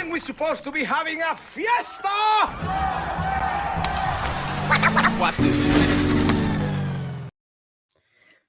Isn't we supposed to be having a fiesta? Watch this.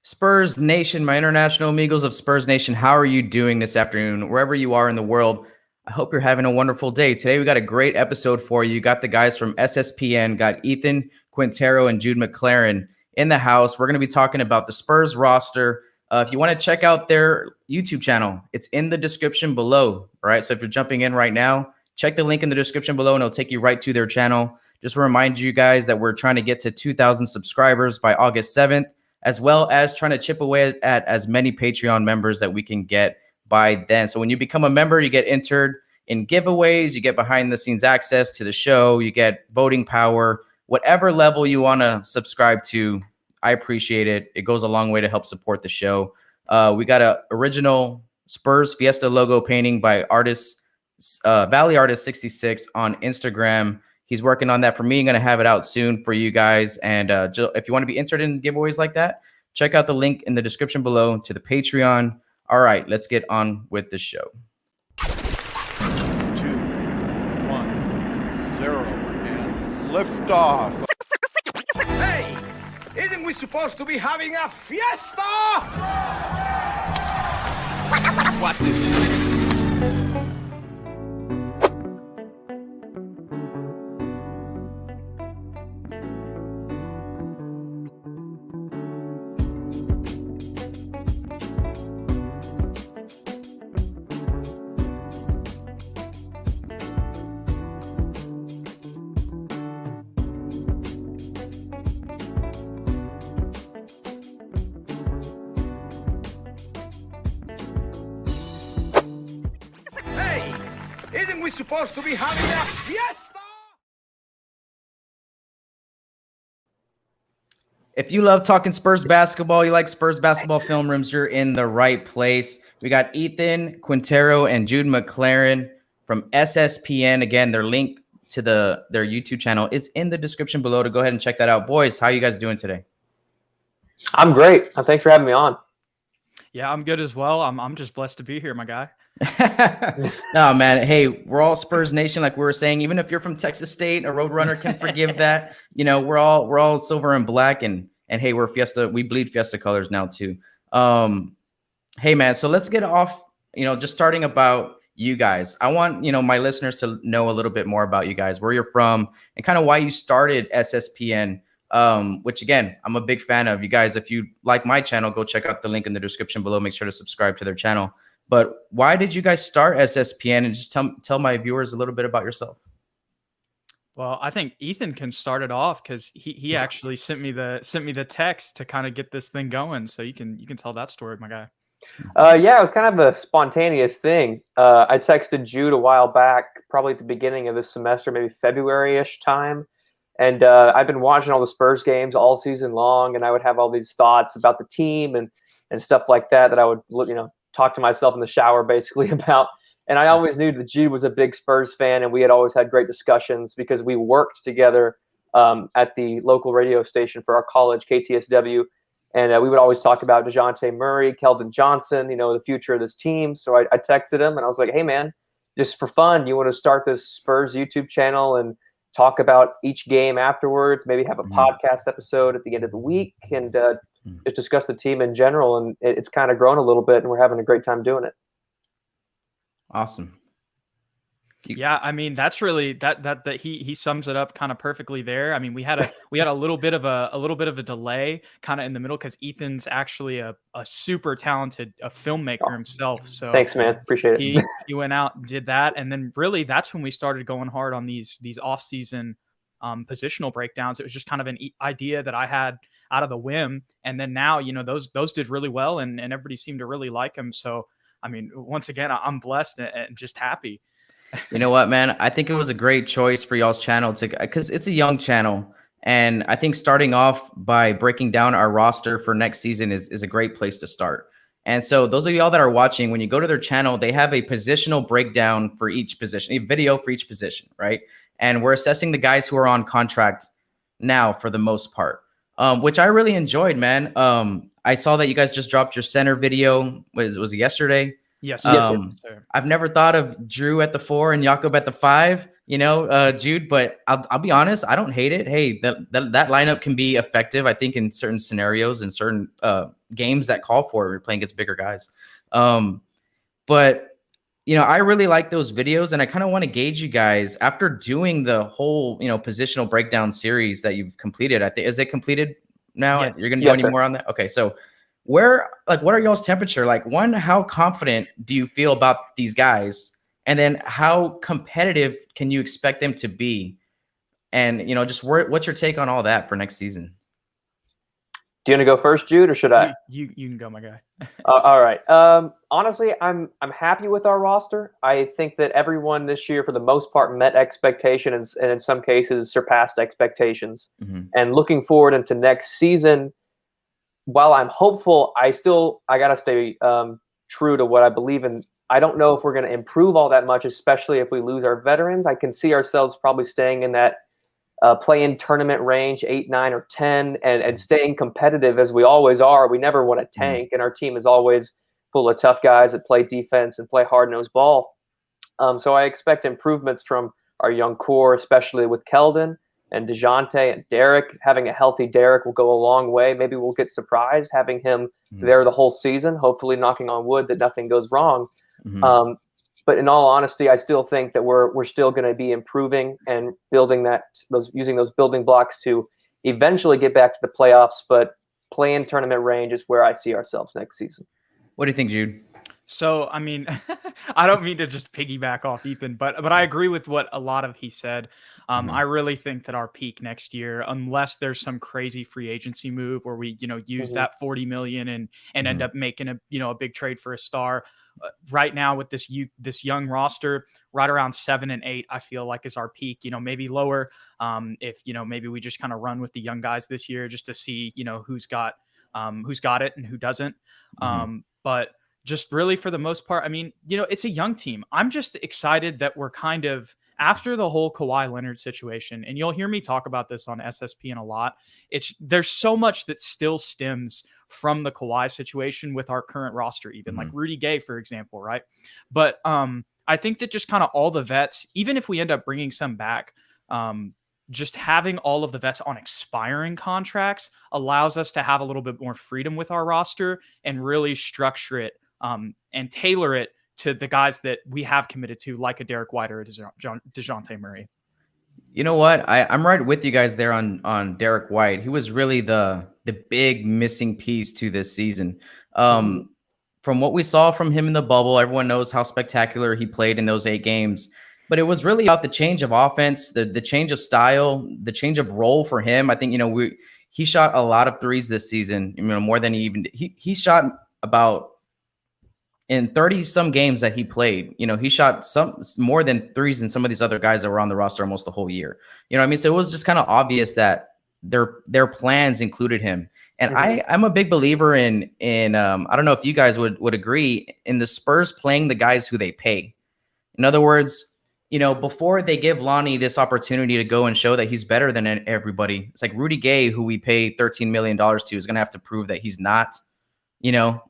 Spurs Nation, my international amigos of Spurs Nation, how are you doing this afternoon? Wherever you are in the world, I hope you're having a wonderful day. Today, we got a great episode for you. Got the guys from Sspn, got Ethan, Quintero, and Jude McClaren in the house. We're going to be talking about the Spurs roster. If you want to check out their YouTube channel, it's in the description below. All right. So if you're jumping in right now, check the link in the description below and it'll take you right to their channel. Just to remind you guys that we're trying to get to 2,000 subscribers by August 7th, as well as trying to chip away at as many Patreon members that we can get by then. So when you become a member, you get entered in giveaways, you get behind the scenes access to the show, you get voting power, whatever level you want to subscribe to. I appreciate it. It goes a long way to help support the show. We got an original Spurs Fiesta logo painting by Valley Artist 66 on Instagram. He's working on that for me. I'm going to have it out soon for you guys. And if you want to be entered in giveaways like that, check out the link in the description below to the Patreon. All right, let's get on with the show. 2, 1, 0, and lift off. Hey, isn't we supposed to be having a fiesta? Watch this. Isn't we supposed to be having a fiesta? If you love talking Spurs basketball, you like Spurs basketball film rooms, you're in the right place. We got Ethan, Quintero, and Jude McClaren from Sspn. Again, their link to their YouTube channel is in the description below to go ahead and check that out. Boys, how are you guys doing today? I'm great. Thanks for having me on. Yeah, I'm good as well. I'm just blessed to be here, my guy. No, man. Hey, we're all Spurs Nation, like we were saying. Even if you're from Texas State, a Roadrunner can forgive that. You know, we're all silver and black, and hey, we're Fiesta. We bleed Fiesta colors now too. Hey, man. So let's get off. Just starting about you guys. I want my listeners to know a little bit more about you guys, where you're from, and kind of why you started Sspn. Which again, I'm a big fan of. You guys, if you like my channel, go check out the link in the description below. Make sure to subscribe to their channel. But why did you guys start Sspn? And just tell my viewers a little bit about yourself. Well, I think Ethan can start it off because he actually sent me the text to kind of get this thing going. So you can tell that story, my guy. Yeah, it was kind of a spontaneous thing. I texted Jude a while back, probably at the beginning of this semester, maybe February-ish time. And I've been watching all the Spurs games all season long, and I would have all these thoughts about the team and stuff like that I would talk to myself in the shower basically about. And I always knew that Jude was a big Spurs fan, and we had always had great discussions because we worked together at the local radio station for our college, KTSW. And we would always talk about DeJounte Murray, Kelden Johnson, the future of this team. So I texted him and I was like, hey, man, just for fun, you want to start this Spurs YouTube channel and talk about each game afterwards, maybe have a podcast episode at the end of the week, and just discuss the team in general. And it's kind of grown a little bit, and we're having a great time doing it. Awesome. Yeah, I mean, that's really that he sums it up kind of perfectly there. I mean, we had a little bit of a delay kind of in the middle because Ethan's actually a super talented filmmaker himself. So thanks, man. Appreciate it. He went out and did that, and then really that's when we started going hard on these off-season positional breakdowns. It was just kind of an idea that I had out of the whim, and then now those did really well, and everybody seemed to really like them. So I mean, once again, I'm blessed and just happy. You know what, man? I think it was a great choice for y'all's channel because it's a young channel. And I think starting off by breaking down our roster for next season is a great place to start. And so those of y'all that are watching, when you go to their channel, they have a positional breakdown for each position, a video for each position, right? And we're assessing the guys who are on contract now for the most part, which I really enjoyed, man. I saw that you guys just dropped your center video. Was it yesterday? Yes, sir. I've never thought of Drew at the 4 and Jakob at the 5, Jude, but I'll be honest, I don't hate it. Hey, that lineup can be effective, I think, in certain scenarios and certain games that call for it. We're playing against bigger guys. But I really like those videos, and I kind of want to gauge you guys after doing the whole, positional breakdown series that you've completed. I think, is it completed now? Yes. You're going to do any more on that? Okay. So what are y'all's temperature? Like, one, how confident do you feel about these guys? And then how competitive can you expect them to be? And, just what's your take on all that for next season? Do you want to go first, Jude, or should I? You can go, my guy. All right. Honestly, I'm happy with our roster. I think that everyone this year, for the most part, met expectations and in some cases surpassed expectations. Mm-hmm. And looking forward into next season, while I'm hopeful, I gotta stay true to what I believe in. I don't know if we're going to improve all that much, especially if we lose our veterans. I can see ourselves probably staying in that play-in tournament range, 8, 9, or 10, and staying competitive as we always are. We never want to tank, and our team is always full of tough guys that play defense and play hard-nosed ball. So I expect improvements from our young core, especially with Kelden and DeJounte and Derek. Having a healthy Derek will go a long way. Maybe we'll get surprised having him there the whole season, hopefully knocking on wood that nothing goes wrong. Mm-hmm. But in all honesty, I still think that we're still going to be improving and building using those building blocks to eventually get back to the playoffs. But play-in tournament range is where I see ourselves next season. What do you think, Jude? So, I mean, I don't mean to just piggyback off Ethan, but I agree with what a lot of he said. I really think that our peak next year, unless there's some crazy free agency move where we, use that 40 million and end up making a big trade for a star. Right now with this young roster, right around 7 and 8, I feel like is our peak. Maybe lower. If maybe we just kind of run with the young guys this year just to see who's got it and who doesn't. But just really for the most part, I mean, it's a young team. I'm just excited that we're kind of after the whole Kawhi Leonard situation, and you'll hear me talk about this on Sspn a lot. There's so much that still stems from the Kawhi situation with our current roster, even like Rudy Gay, for example, right? But I think that just kind of all the vets, even if we end up bringing some back, just having all of the vets on expiring contracts allows us to have a little bit more freedom with our roster and really structure it and tailor it to the guys that we have committed to, like a Derek White or a DeJounte Murray. You know what? I'm right with you guys there on Derek White. He was really the big missing piece to this season. From what we saw from him in the bubble, everyone knows how spectacular he played in those 8 games. But it was really about the change of offense, the change of style, the change of role for him. I think, he shot a lot of threes this season, more than he shot about in 30 some games that he played. He shot some more than threes than some of these other guys that were on the roster almost the whole year. So it was just kind of obvious that their plans included him. And I'm a big believer in I don't know if you guys would agree, in the Spurs playing the guys who they pay. In other words, before they give Lonnie this opportunity to go and show that he's better than everybody, it's like Rudy Gay, who we pay $13 million to, is going to have to prove that he's not,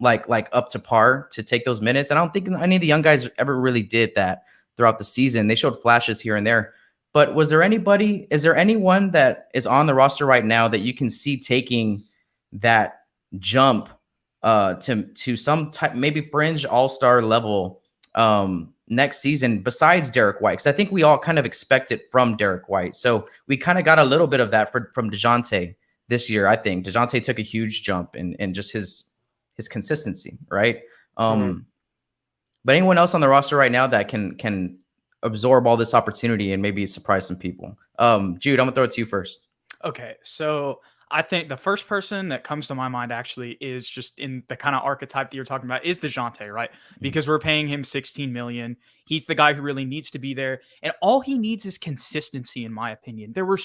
like up to par to take those minutes. And I don't think any of the young guys ever really did that throughout the season. They showed flashes here and there. But is there anyone that is on the roster right now that you can see taking that jump to some type, maybe fringe all-star level next season besides Derek White? Because I think we all kind of expect it from Derek White. So we kind of got a little bit of that from DeJounte this year. I think DeJounte took a huge jump in just his consistency, right? But anyone else on the roster right now that can absorb all this opportunity and maybe surprise some people? Jude, I'm gonna throw it to you first. Okay, so I think the first person that comes to my mind actually is just in the kind of archetype that you're talking about is DeJounte, right? Because we're paying him $16 million. He's the guy who really needs to be there. And all he needs is consistency, in my opinion. There were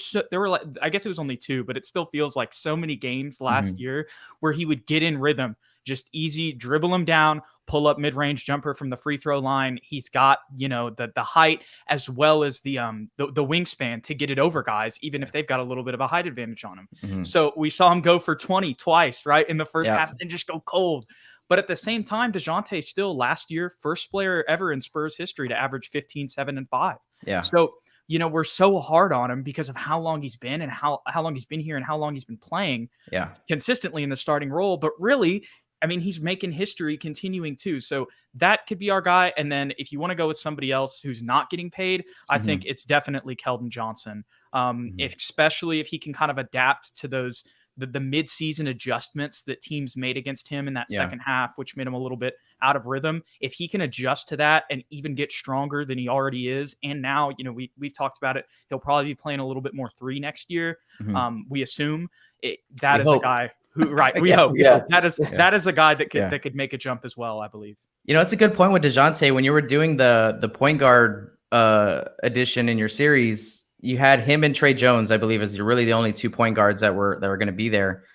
like, I guess it was only 2, but it still feels like so many games last year where he would get in rhythm, just easy, dribble him down, pull up mid-range jumper from the free throw line. He's got, the height as well as the wingspan to get it over guys, even if they've got a little bit of a height advantage on him. So we saw him go for 20 twice, right, in the first half and just go cold. But at the same time, DeJounte still last year, first player ever in Spurs history to average 15, 7, and 5. Yeah. So, we're so hard on him because of how long he's been and how long he's been here and how long he's been playing consistently in the starting role. But really, I mean, he's making history continuing too. So that could be our guy. And then if you want to go with somebody else who's not getting paid, I think it's definitely Kelden Johnson. Especially if he can kind of adapt to those the mid-season adjustments that teams made against him in that second half, which made him a little bit out of rhythm. If he can adjust to that and even get stronger than he already is, and now, we've talked about it, he'll probably be playing a little bit more 3 next year. We assume that is a guy who, right? We hope. That is a guy that could make a jump as well, I believe. It's a good point with DeJounte. When you were doing the point guard edition in your series, you had him and Trey Jones, I believe, as really the only 2 point guards that were going to be there.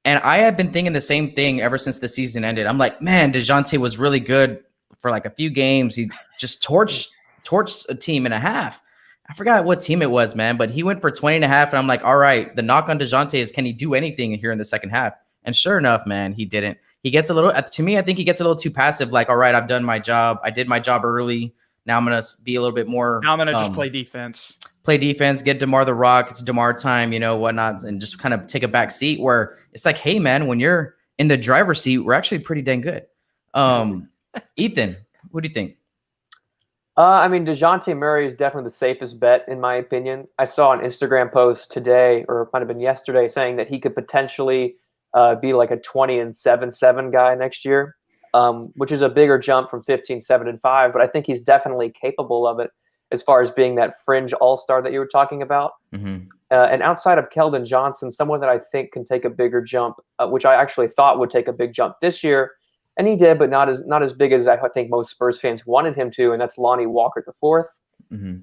And I have been thinking the same thing ever since the season ended. I'm like, man, DeJounte was really good for like a few games. He just torched a team and a half. I forgot what team it was, man, but he went for 20 and a half. And I'm like, all right, the knock on DeJounte is, can he do anything here in the second half? And sure enough, man, he didn't. He gets a little, to me, I think he gets a little too passive. Like, all right, I've done my job. I did my job early. Now I'm going to be a little bit more. Now I'm going to just play defense. Get DeMar the rock. It's DeMar time, whatnot, and just kind of take a back seat where it's like, hey, man, when you're in the driver's seat, we're actually pretty dang good. Ethan, what do you think? I mean, DeJounte Murray is definitely the safest bet, in my opinion. I saw an Instagram post today, or it might have been yesterday, saying that he could potentially be like a 20-7-7 guy next year, which is a bigger jump from 15-7-5. But I think he's definitely capable of it as far as being that fringe all-star that you were talking about. And outside of Kelden Johnson, someone that I think can take a bigger jump, which I actually thought would take a big jump this year, and he did, but not as big as I think most Spurs fans wanted him to, and that's Lonnie Walker IV.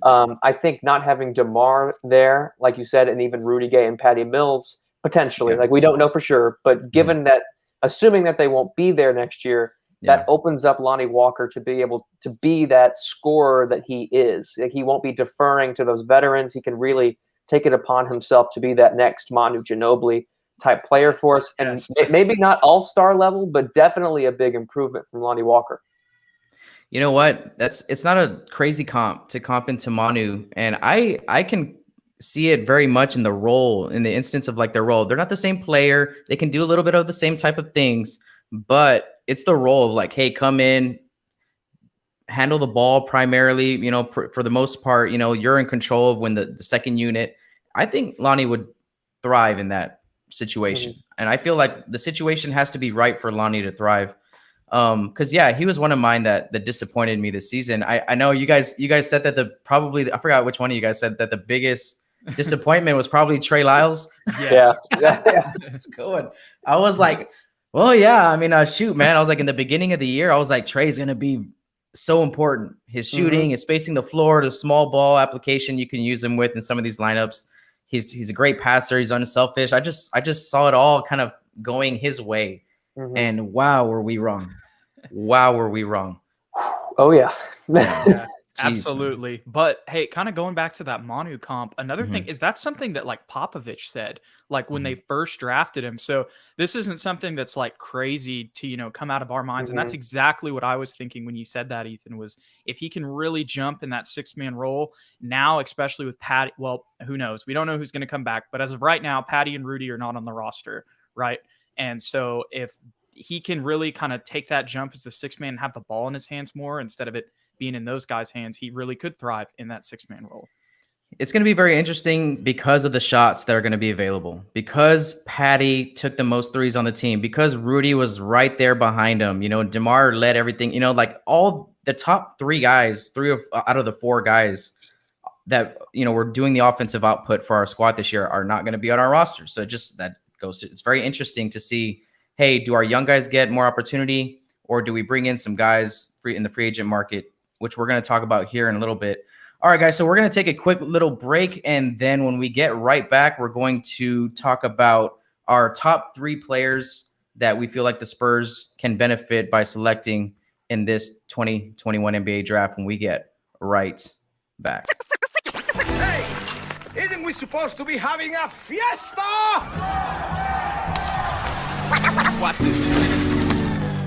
I think not having DeMar there, like you said, and even Rudy Gay and Patty Mills, potentially, like we don't know for sure, but given that, assuming that they won't be there next year, that opens up Lonnie Walker to be able to be that scorer that he is. Like, he won't be deferring to those veterans. He can really take it upon himself to be that next Manu Ginobili type player for us. And maybe not all-star level, but definitely a big improvement from Lonnie Walker. You know what? It's not a crazy comp into Manu. And I can see it very much in the instance of like their role. They're not the same player. They can do a little bit of the same type of things, but it's the role of like, hey, come in, handle the ball primarily, for the most part, you're in control of when the second unit. I think Lonnie would thrive in that situation. And I feel like the situation has to be right for Lonnie to thrive. Cause he was one of mine that disappointed me this season. I know you guys said that I forgot which one of you guys said that the biggest disappointment was probably Trey Lyles. That's good. I was like, well, yeah, I mean, shoot, man. I was like, in the beginning of the year, I was like, Trey's going to be so important. His shooting, his spacing the floor, the small ball application you can use him with in some of these lineups. He's a great passer. He's unselfish. I just saw it all kind of going his way. And wow, were we wrong. Oh, yeah. Absolutely. But hey, kind of going back to that Manu comp, another thing is that's something that like Popovich said, like when they first drafted him. So this isn't something that's like crazy to, come out of our minds. And that's exactly what I was thinking when you said that, Ethan, was if he can really jump in that 6-man role now, especially with Patty, well, who knows? We don't know who's going to come back, but as of right now, Patty and Rudy are not on the roster. Right. And so if he can really kind of take that jump as the 6-man and have the ball in his hands more instead of it being in those guys' hands, he really could thrive in that 6-man role. It's going to be very interesting because of the shots that are going to be available, because Patty took the most threes on the team, because Rudy was right there behind him. DeMar led everything, like all the top 3 guys, 3 out of the 4 guys that, were doing the offensive output for our squad this year are not going to be on our roster. So it's very interesting to see, hey, do our young guys get more opportunity, or do we bring in some guys in the free agent market, which we're going to talk about here in a little bit. All right, guys, so we're going to take a quick little break, and then when we get right back, we're going to talk about our top 3 players that we feel like the Spurs can benefit by selecting in this 2021 NBA draft when we get right back. Hey, isn't we supposed to be having a fiesta? Watch this.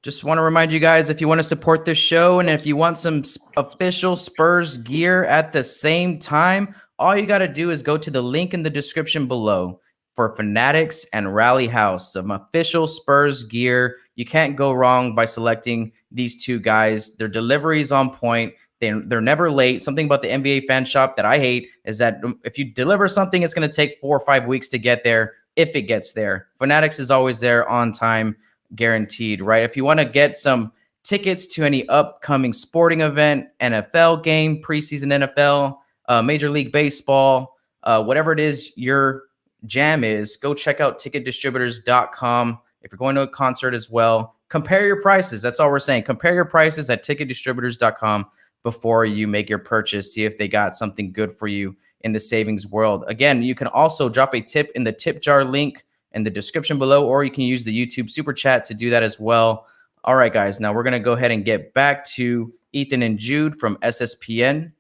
Just want to remind you guys, if you want to support this show and if you want some official Spurs gear at the same time, all you got to do is go to the link in the description below for Fanatics and Rally House, some official Spurs gear. You can't go wrong by selecting these two guys. Their delivery is on point. They're never late. Something about the NBA fan shop that I hate is that if you deliver something, it's going to take 4 or 5 weeks to get there, if it gets there. Fanatics is always there on time, guaranteed, right? If you want to get some tickets to any upcoming sporting event, NFL game, preseason NFL, Major League Baseball, whatever it is your jam is, go check out ticketdistributors.com. If you're going to a concert as well, compare your prices. That's all we're saying. Compare your prices at ticketdistributors.com before you make your purchase. See if they got something good for you in the savings world. Again, you can also drop a tip in the tip jar link in the description below, or you can use the YouTube super chat to do that as well. All right, guys, now we're going to go ahead and get back to Ethan and Jude from SSPN.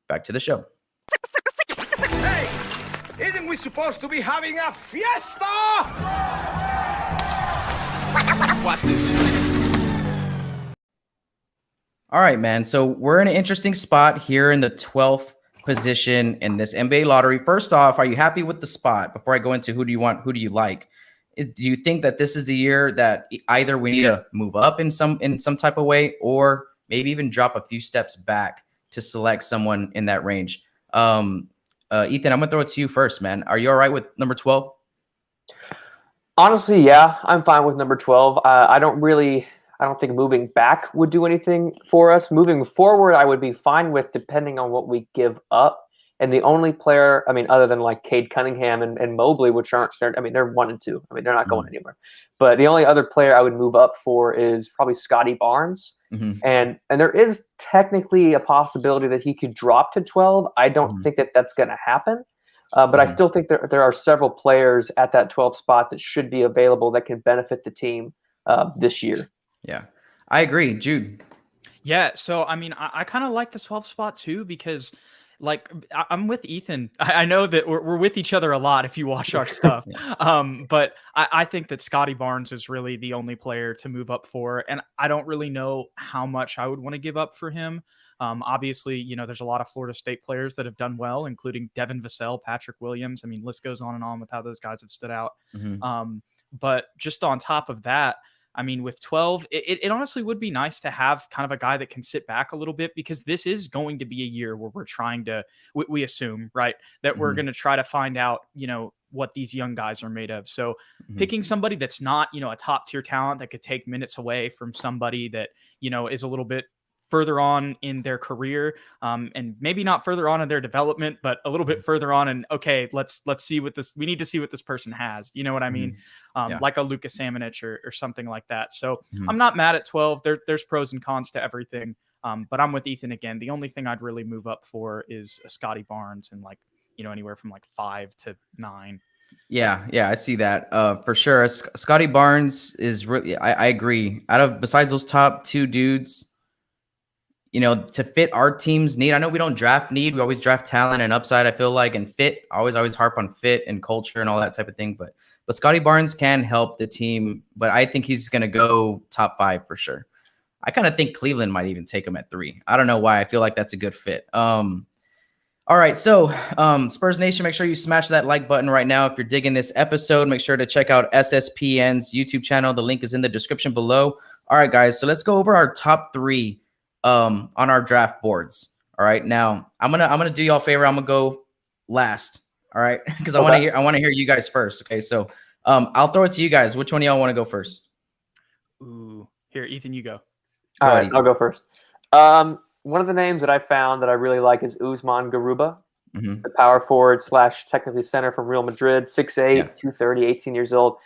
Back to the show. Hey, isn't we supposed to be having a fiesta? Watch this. All right, man. So we're in an interesting spot here in the 12th position in this NBA lottery. First off, are you happy with the spot? Before I go into who do you want, who do you like? Do you think that this is the year that either we need to move up in some type of way, or maybe even drop a few steps back to select someone in that range? Ethan, I'm gonna throw it to you first, man. Are you all right with number 12? Honestly, yeah, I'm fine with number 12. I don't think moving back would do anything for us. Moving forward, I would be fine with, depending on what we give up. And the only player, I mean, other than like Cade Cunningham and Mobley, which aren't, they're 1 and 2. I mean, they're not going anywhere. But the only other player I would move up for is probably Scotty Barnes. And there is technically a possibility that he could drop to 12. I don't think that that's going to happen. But I still think there are several players at that 12 spot that should be available that can benefit the team this year. Yeah, I agree. Jude. Yeah, so I mean, I kind of like the 12 spot too, because like I'm with Ethan. I know that we're with each other a lot if you watch our stuff. But I think that Scotty Barnes is really the only player to move up for, and I don't really know how much I would want to give up for him. Obviously, you know, there's a lot of Florida State players that have done well, including Devin Vassell, Patrick Williams. I mean, list goes on and on with how those guys have stood out. But just on top of that, I mean, with 12, it honestly would be nice to have kind of a guy that can sit back a little bit, because this is going to be a year where we're trying to, we assume, right, that we're going to try to find out, you know, what these young guys are made of. So picking somebody that's not, you know, a top tier talent that could take minutes away from somebody that, you know, is a little bit further on in their career, and maybe not further on in their development, but a little bit further on. And okay, let's see what we need to see what this person has. You know what I mean? Like a Lucas Samanich or something like that. So I'm not mad at 12. There's pros and cons to everything. But I'm with Ethan again. The only thing I'd really move up for is a Scotty Barnes, and like, you know, anywhere from like 5 to 9. Yeah, I see that for sure. Scotty Barnes is really, I agree. Besides those top 2 dudes, you know, to fit our team's need. I know we don't draft need. We always draft talent and upside, I feel like, and fit. Always harp on fit and culture and all that type of thing. But Scotty Barnes can help the team, but I think he's going to go top 5 for sure. I kind of think Cleveland might even take him at 3. I don't know why. I feel like that's a good fit. All right. So Spurs Nation, make sure you smash that like button right now. If you're digging this episode, make sure to check out SSPN's YouTube channel. The link is in the description below. All right, guys. So let's go over our top 3 on our draft boards. All right. Now I'm gonna do y'all a favor. I'm gonna go last. All right. Because I want to hear you guys first. Okay. So I'll throw it to you guys. Which one of y'all want to go first? Ooh, here, Ethan, you go. All right, I'll go first. One of the names that I found that I really like is Usman Garuba, the power forward / technically center from Real Madrid, 6'8", 230, 18 years old.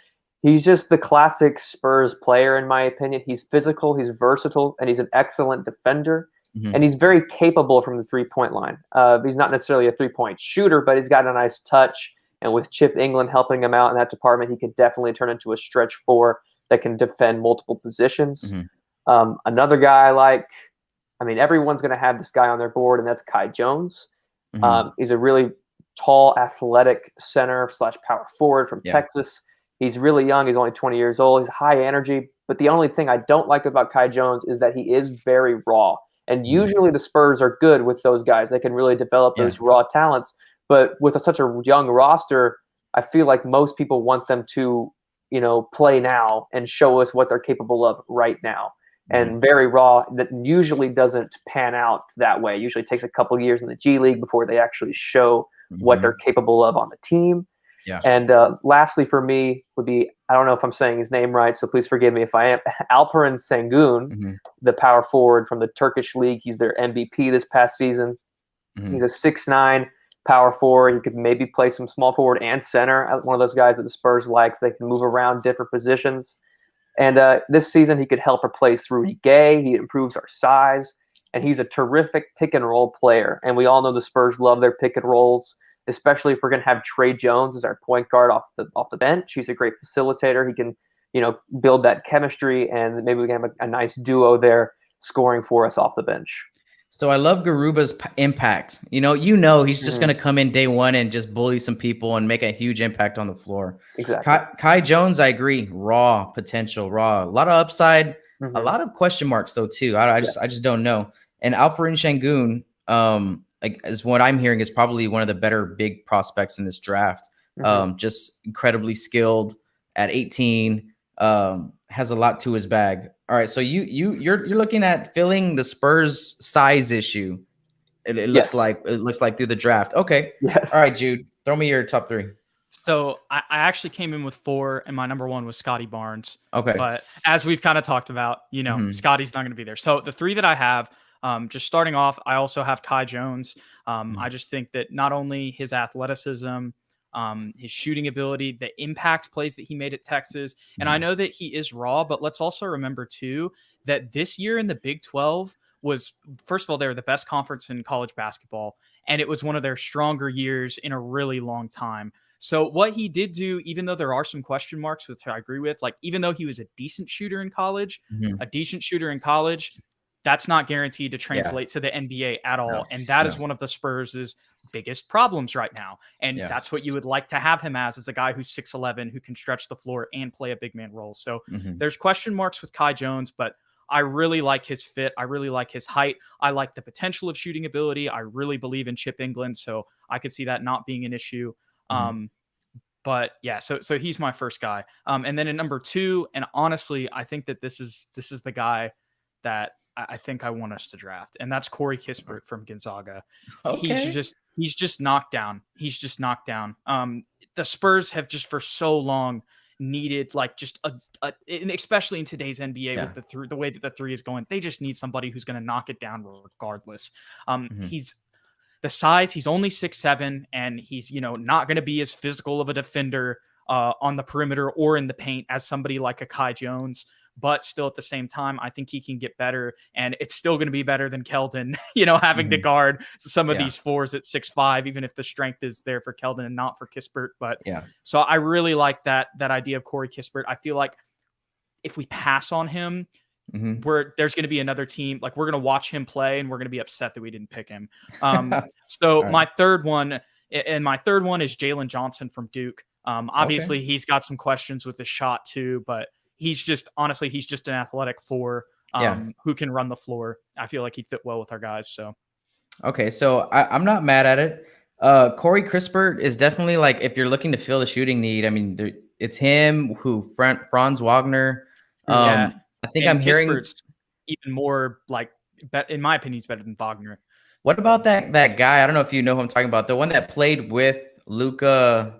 He's just the classic Spurs player, in my opinion. He's physical, he's versatile, and he's an excellent defender. And he's very capable from the 3-point line. He's not necessarily a 3-point shooter, but he's got a nice touch. And with Chip England helping him out in that department, he could definitely turn into a stretch 4 that can defend multiple positions. Another guy everyone's going to have this guy on their board, and that's Kai Jones. He's a really tall, athletic center / power forward from Texas. He's really young. He's only 20 years old. He's high energy, But the only thing I don't like about Kai Jones is that he is very raw. And usually the Spurs are good with those guys. They can really develop those raw talents. But with such a young roster, I feel like most people want them to, play now and show us what they're capable of right now. And very raw, that usually doesn't pan out that way. It usually takes a couple years in the G League before they actually show what they're capable of on the team. Yeah. And lastly for me would be, I don't know if I'm saying his name right, so please forgive me if I am, Alperin Sangun, the power forward from the Turkish league. He's their MVP this past season. He's a 6'9" power forward. He could maybe play some small forward and center. One of those guys that the Spurs likes. They can move around different positions. And this season, he could help replace Rudy Gay. He improves our size. And he's a terrific pick-and-roll player. And we all know the Spurs love their pick-and-rolls, especially if we're going to have Trey Jones as our point guard off the bench. He's a great facilitator. He can, build that chemistry, and maybe we can have a nice duo there scoring for us off the bench. So I love Garuba's impact. He's just going to come in day one and just bully some people and make a huge impact on the floor. Exactly. Kai Jones, I agree. Raw potential, raw. A lot of upside, a lot of question marks though too. I just don't know. And Alperin Sangun, as what I'm hearing, is probably one of the better big prospects in this draft. Just incredibly skilled at 18. Has a lot to his bag. All right, so you're looking at filling the Spurs size issue. It looks like through the draft. Okay. Yes. All right, Jude, throw me your top 3. So I actually came in with 4, and my number 1 was Scotty Barnes. Okay. But as we've kind of talked about, Scotty's not going to be there. So the 3 that I have, just starting off, I also have Kai Jones. I just think that not only his athleticism, his shooting ability, the impact plays that he made at Texas. And I know that he is raw, but let's also remember too, that this year in the Big 12 was, first of all, they were the best conference in college basketball. And it was one of their stronger years in a really long time. So what he did do, even though there are some question marks, which I agree with, like, even though he was a decent shooter in college, that's not guaranteed to translate to the NBA at all. No, and that is one of the Spurs' biggest problems right now. And that's what you would like to have him as a guy who's 6'11", who can stretch the floor and play a big man role. So there's question marks with Kai Jones, but I really like his fit. I really like his height. I like the potential of shooting ability. I really believe in Chip England, so I could see that not being an issue. But yeah, so he's my first guy. And then in number 2, and honestly, I think that this is the guy that I think I want us to draft, and that's Cory Crisper from Gonzaga. Okay. He's just knocked down. He's just knocked down. The Spurs have just for so long needed like just and especially in today's NBA with the way that the 3 is going, they just need somebody who's going to knock it down regardless. He's the size. He's only 6'7", and he's not going to be as physical of a defender on the perimeter or in the paint as somebody like a Kai Jones. But still, at the same time, I think he can get better, and it's still going to be better than Kelden, having to guard some of these 4s at 6'5", even if the strength is there for Kelden and not for Kissberg. But so I really like that idea of Cory Crisper. I feel like if we pass on him, there's going to be another team. Like, we're going to watch him play, and we're going to be upset that we didn't pick him. So right. my third one is Jalen Johnson from Duke. Obviously, he's got some questions with his shot too, but he's just an athletic 4 who can run the floor. I feel like he'd fit well with our guys. So, okay. So I'm not mad at it. Cory Crisper is definitely, like, if you're looking to fill the shooting need, I mean, it's him, Franz Wagner. I think I'm hearing even more, like, in my opinion, he's better than Wagner. What about that guy? I don't know if you know who I'm talking about. The one that played with Luka,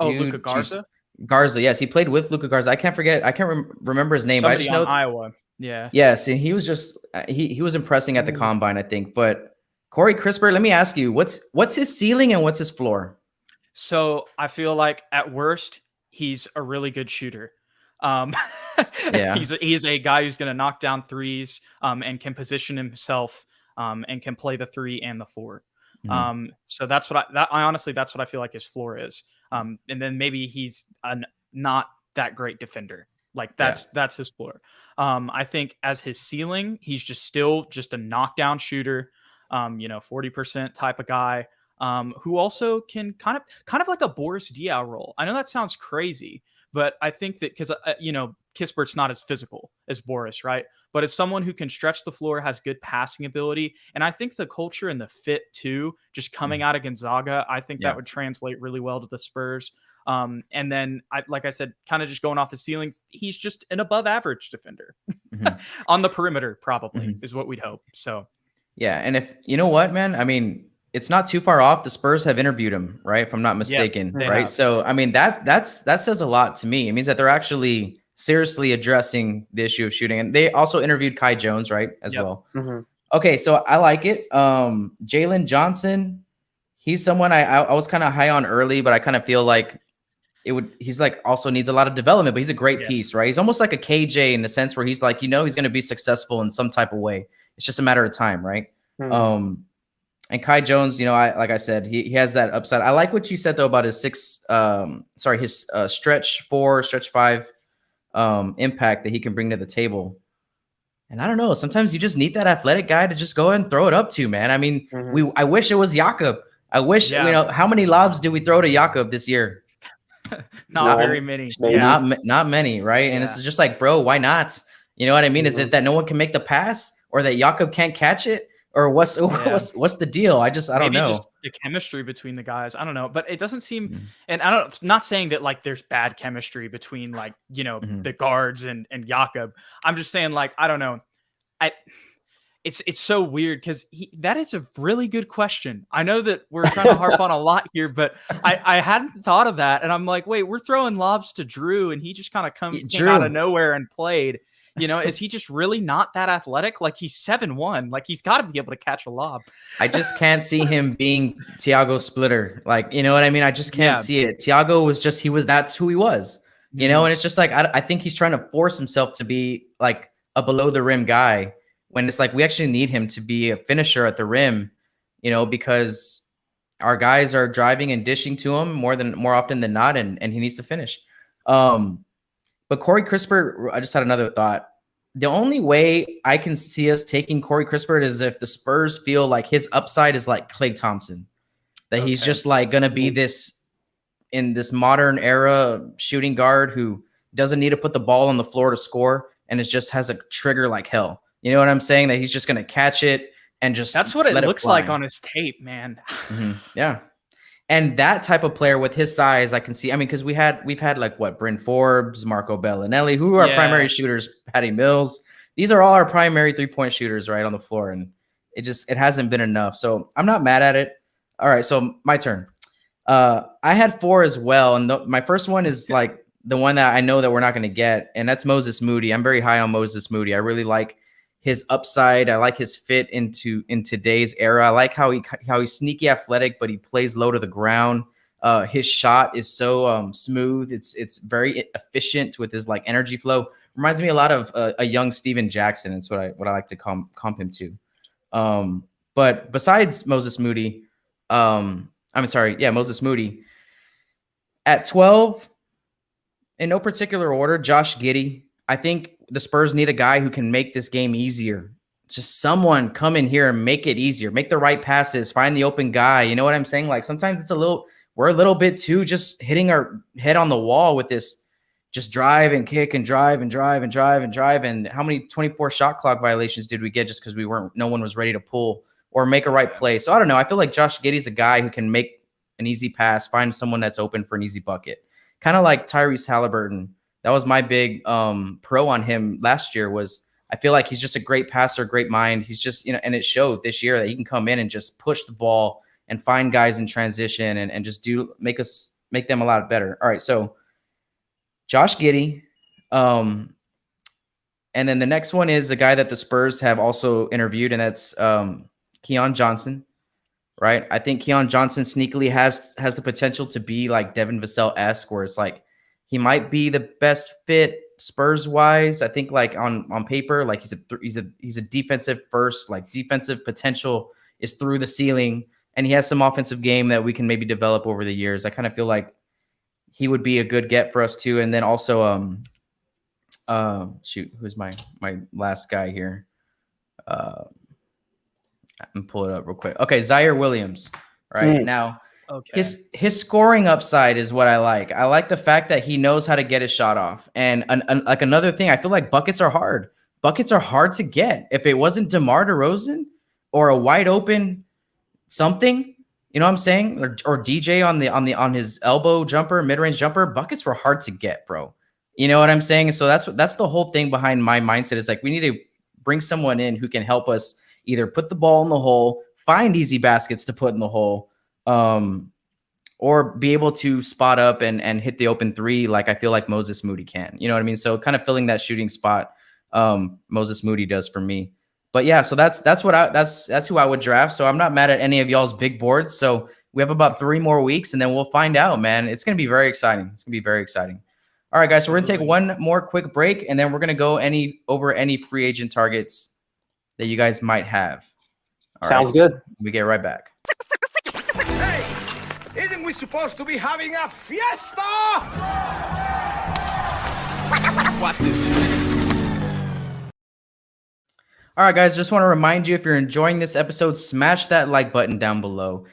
Luka Garza? Garza, yes. He played with Luka Garza. I can't remember his name. Somebody I just know Iowa. Yeah. Yes, and he was just he was impressing at the combine, I think. But Cory Crisper, let me ask you, what's his ceiling and what's his floor? So I feel like at worst, he's a really good shooter. He's a guy who's going to knock down 3s and can position himself and can play the 3 and the 4. So that's what that's what I feel like his floor is. And then maybe he's not that great defender. Like that's his floor. I think as his ceiling, he's just a knockdown shooter, 40% type of guy, who also can kind of like a Boris Diaw role. I know that sounds crazy, But I think that because, Kissberg's not as physical as Boris, right? But as someone who can stretch the floor, has good passing ability. And I think the culture and the fit too, just coming out of Gonzaga, I think that would translate really well to the Spurs. And then, like I said, kind of just going off his ceilings, he's just an above average defender on the perimeter, probably is what we'd hope. So, yeah. And if you know what, man, I mean, it's not too far off. The Spurs have interviewed him, right? If I'm not mistaken, right? Have. So, I mean, that says a lot to me. It means that they're actually seriously addressing the issue of shooting. And they also interviewed Kai Jones, right? As well. Okay. So I like it. Jalen Johnson, he's someone I was kind of high on early, but I kind of feel like he's like also needs a lot of development, but he's a great piece, right? He's almost like a KJ in the sense where he's like, he's going to be successful in some type of way. It's just a matter of time. Right. And Kai Jones, like I said, he has that upside. I like what you said though about his stretch 4, stretch 5 impact that he can bring to the table. And I don't know, sometimes you just need that athletic guy to just go ahead and throw it up to, man. I mean, I wish it was Jakob. I wish, how many lobs did we throw to Jakob this year? Not very many. Not many, right? And it's just like, bro, why not? You know what I mean? Is it that no one can make the pass, or that Jakob can't catch it? Or what's the deal? I don't know. Just the chemistry between the guys. I don't know, but it doesn't seem. And not saying that like there's bad chemistry between like the guards and Jakob. I'm just saying like I don't know. It's so weird because that is a really good question. I know that we're trying to harp on a lot here, but I hadn't thought of that, and I'm like, wait, we're throwing lobs to Drew, and he just kind of came out of nowhere and played. Is he just really not that athletic? Like he's 7'1", like he's got to be able to catch a lob. I just can't see him being Thiago Splitter. Like, you know what I mean? I just can't see it. Thiago that's who he was, and it's just like, I think he's trying to force himself to be like a below the rim guy when it's like, we actually need him to be a finisher at the rim, because our guys are driving and dishing to him more often than not. And he needs to finish. But Cory Crisper, I just had another thought. The only way I can see us taking Cory Crisper is if the Spurs feel like his upside is like Klay Thompson, that he's just like going to be this modern era shooting guard who doesn't need to put the ball on the floor to score, and it just has a trigger like hell. You know what I'm saying? That he's just going to catch it and just that's what it looks like on his tape, man. Yeah. And that type of player with his size, I can see. I mean, because we've had like Bryn Forbes, Marco Bellinelli, who are primary shooters, Patty Mills. These are all our primary 3-point shooters right on the floor. And it hasn't been enough. So I'm not mad at it. All right. So my turn. I had 4 as well. And my first one is like the one that I know that we're not going to get. And that's Moses Moody. I'm very high on Moses Moody. I really like his upside. I like his fit in today's era. I like how he's sneaky athletic, but he plays low to the ground. His shot is so smooth. It's very efficient with his like energy flow. Reminds me a lot of a young Steven Jackson. It's what I like to comp him to. But besides Moses Moody, Moses Moody at 12, in no particular order, Josh Giddey. I think the Spurs need a guy who can make this game easier. Just someone come in here and make it easier, make the right passes, find the open guy. You know what I'm saying? Like sometimes we're a little bit too just hitting our head on the wall with this, just drive and kick and drive and drive and drive and drive. And how many 24 shot clock violations did we get just because no one was ready to pull or make a right play? So I don't know. I feel like Josh Giddey's a guy who can make an easy pass, find someone that's open for an easy bucket. Kind of like Tyrese Halliburton. That was my big pro on him last year. I feel like he's just a great passer, great mind. He's just, and it showed this year that he can come in and just push the ball and find guys in transition and just make them a lot better. All right. So Josh Giddey. And then the next one is the guy that the Spurs have also interviewed, and that's Keon Johnson. Right. I think Keon Johnson sneakily has the potential to be like Devin Vassell-esque, where it's like, he might be the best fit Spurs wise. I think like on paper, like he's a defensive first, like defensive potential is through the ceiling, and he has some offensive game that we can maybe develop over the years. I kind of feel like he would be a good get for us too. And then also, who's my last guy here? I'm pull it up real quick. Okay, Zaire Williams. Right now, Okay. His scoring upside is what I like. I like the fact that he knows how to get his shot off. And like another thing, I feel like buckets are hard. Buckets are hard to get. If it wasn't DeMar DeRozan or a wide open something, you know what I'm saying, or DJ on his elbow jumper, mid range jumper, buckets were hard to get, bro. You know what I'm saying? So that's the whole thing behind my mindset is like we need to bring someone in who can help us either put the ball in the hole, find easy baskets to put in the hole. Or be able to spot up and hit the open three like I feel like Moses Moody can. You know what I mean? So kind of filling that shooting spot Moses Moody does for me. But yeah, so that's who I would draft. So I'm not mad at any of y'all's big boards. So we have about 3 more weeks and then we'll find out, man. It's going to be very exciting. It's going to be very exciting. All right, guys. So we're going to take one more quick break and then we're going to go over any free agent targets that you guys might have. All Sounds right, good. So we get right back. Hey, isn't we supposed to be having a fiesta? Watch this. All right, guys, just want to remind you, if you're enjoying this episode, smash that like button down below.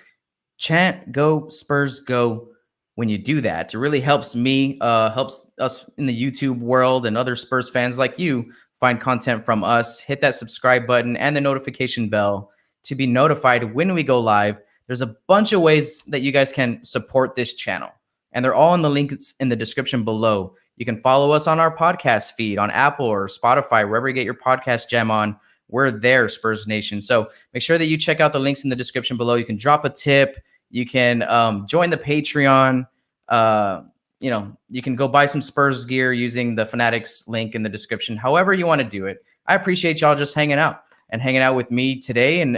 Chant "Go Spurs Go" when you do that. It really helps me, helps us in the YouTube world and other Spurs fans like you find content from us. Hit that subscribe button and the notification bell to be notified when we go live. There's a bunch of ways that you guys can support this channel, and they're all in the links in the description below. You can follow us on our podcast feed on Apple or Spotify, wherever you get your podcast gem on. We're there, Spurs Nation. So make sure that you check out the links in the description below. You can drop a tip. You can join the Patreon. You can go buy some Spurs gear using the Fanatics link in the description. However you want to do it. I appreciate y'all just hanging out with me today. And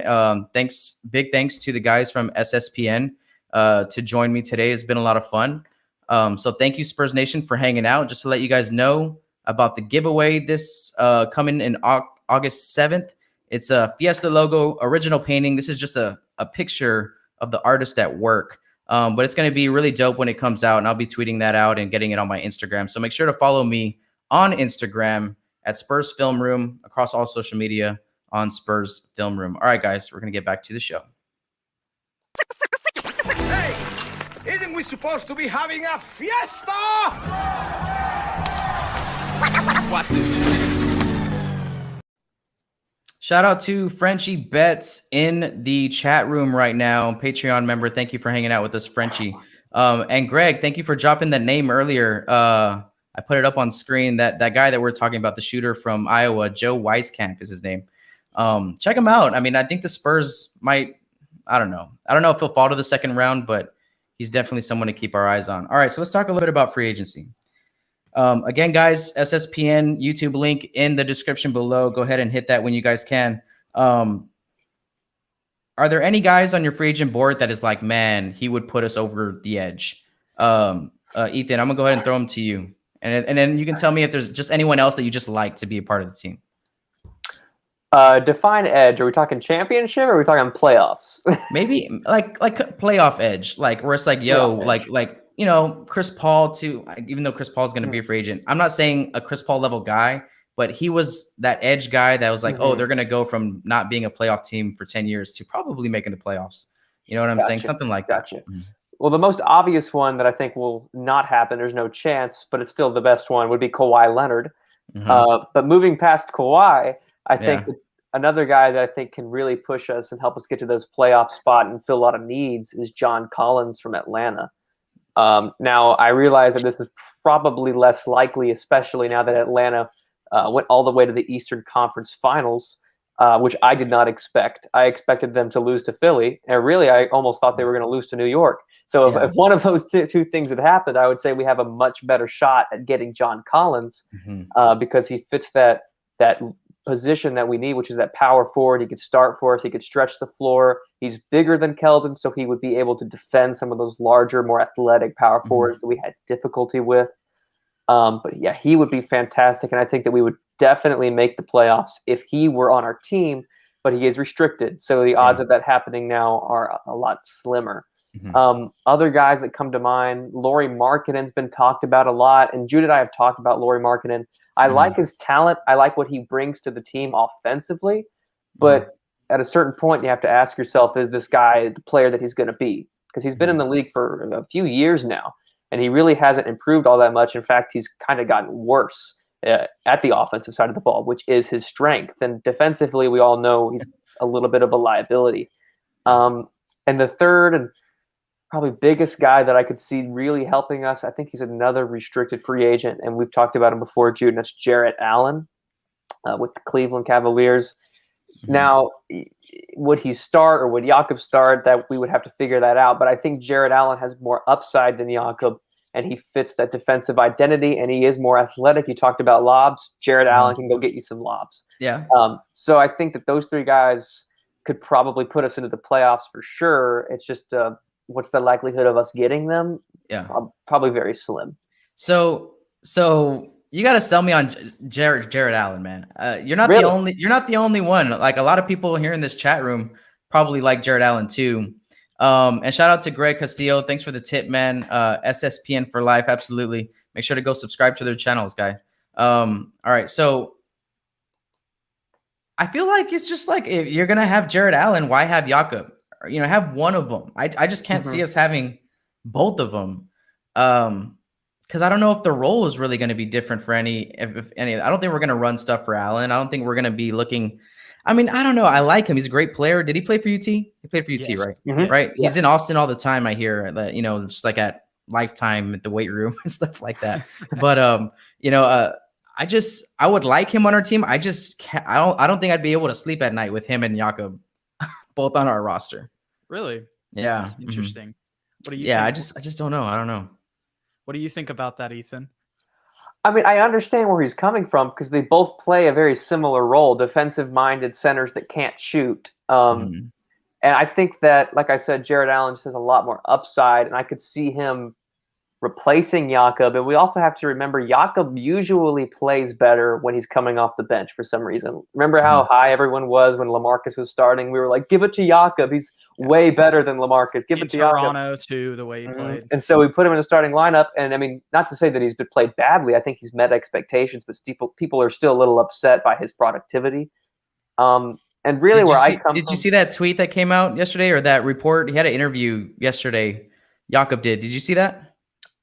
big thanks to the guys from Sspn to join me today. It's been a lot of fun. So thank you, Spurs Nation, for hanging out. Just to let you guys know about the giveaway this coming in August 7th. It's a Fiesta logo original painting. This is just a picture of the artist at work. But it's going to be really dope when it comes out, and I'll be tweeting that out and getting it on my Instagram. So make sure to follow me on Instagram at Spurs Film Room, across all social media on Spurs Film Room. All right, guys, we're going to get back to the show. Hey, isn't we supposed to be having a fiesta? Watch this. Shout out to Frenchie Betts in the chat room right now. Patreon member, thank you for hanging out with us, Frenchie. And Greg, thank you for dropping that name earlier. I put it up on screen. That guy that we're talking about, the shooter from Iowa, Joe Weiskamp is his name. Check him out. I mean, I think the Spurs might, I don't know if he'll fall to the second round, but he's definitely someone to keep our eyes on. All right, so let's talk a little bit about free agency. Again, guys, SSPN YouTube link in the description below. Go ahead and hit that when you guys can. Are there any guys on your free agent board that is like, man, he would put us over the edge? Ethan, I'm gonna go ahead and throw him to you, and then you can tell me if there's just anyone else that you just like to be a part of the team. Define edge. Are we talking championship or are we talking playoffs? Maybe like playoff edge, like where it's like, yo, like. You know, Chris Paul too, even though Chris Paul is going to be a free agent. I'm not saying a Chris Paul level guy, but he was that edge guy that was like, oh, they're going to go from not being a playoff team for 10 years to probably making the playoffs. You know what I'm saying? Something like that. Well, the most obvious one that I think will not happen, there's no chance, but it's still the best one, would be Kawhi Leonard. But moving past Kawhi, I think that another guy that I think can really push us and help us get to those playoff spot and fill a lot of needs is John Collins from Atlanta. Now, I realize that this is probably less likely, especially now that Atlanta went all the way to the Eastern Conference Finals, which I did not expect. I expected them to lose to Philly, and really, I almost thought they were going to lose to New York. So if one of those two things had happened, I would say we have a much better shot at getting John Collins because he fits that position that we need, which is that power forward. He could start for us. He could stretch the floor. He's bigger than Kelden, so he would be able to defend some of those larger, more athletic power forwards that we had difficulty with. But yeah, he would be fantastic, and I think that we would definitely make the playoffs if he were on our team, but he is restricted, so the odds of that happening now are a lot slimmer. Other guys that come to mind, Lauri Markkanen's been talked about a lot, and Jude and I have talked about Lauri Markkanen. I like his talent. I like what he brings to the team offensively, but at a certain point, you have to ask yourself, is this guy the player that he's going to be? because he's been in the league for a few years now, and he really hasn't improved all that much. In fact, he's kind of gotten worse at the offensive side of the ball, which is his strength. And defensively, we all know he's a little bit of a liability. And the third and probably biggest guy that I could see really helping us, I think he's another restricted free agent, and we've talked about him before, Jude, and that's Jarrett Allen with the Cleveland Cavaliers. Now, would he start or would Jakob start? That we would have to figure that out. But I think Jarrett Allen has more upside than Jakob, and he fits that defensive identity, and he is more athletic. You talked about lobs. Jarrett Allen can go get you some lobs. Yeah. So I think that those three guys could probably put us into the playoffs for sure. It's just what's the likelihood of us getting them? Yeah. Probably very slim. So you got to sell me on Jarrett Allen, man. You're not Really? you're not the only one. Like a lot of people here in this chat room probably like Jarrett Allen too. And shout out to Greg Castillo. Thanks for the tip, man. SSPN for life. Absolutely. Make sure to go subscribe to their channels, guy. All right. So I feel like it's just like, if you're going to have Jarrett Allen, why have Jakob? You know, have one of them. I just can't see us having both of them. Because I don't know if the role is really going to be different for any. I don't think we're going to run stuff for Allen. I don't think we're going to be looking. I mean, I don't know. I like him. He's a great player. Did he play for UT? He played for UT, Yes. right? Mhm. Right. Yeah. He's in Austin all the time. I hear that. Just like at Lifetime at the weight room and stuff like that. But I would like him on our team. I just can't. I don't think I'd be able to sleep at night with him and Jakob both on our roster. Really? Yeah. That's interesting. What do you Yeah. think? I just don't know. I don't know. What do you think about that, Ethan? I mean, I understand where he's coming from because they both play a very similar role, defensive-minded centers that can't shoot. And I think that, like I said, Jarrett Allen just has a lot more upside, and I could see him replacing Jakob. And we also have to remember Jakob usually plays better when he's coming off the bench for some reason. Remember how high everyone was when LaMarcus was starting? We were like, give it to Jakob. He's way better than LaMarcus. Give In it to Jakob. Toronto, too, the way he played. And so we put him in the starting lineup. And I mean, not to say that he's been played badly. I think he's met expectations, but people are still a little upset by his productivity. And really, Did you see that tweet that came out yesterday, or that report? He had an interview yesterday. Jakob did. Did you see that?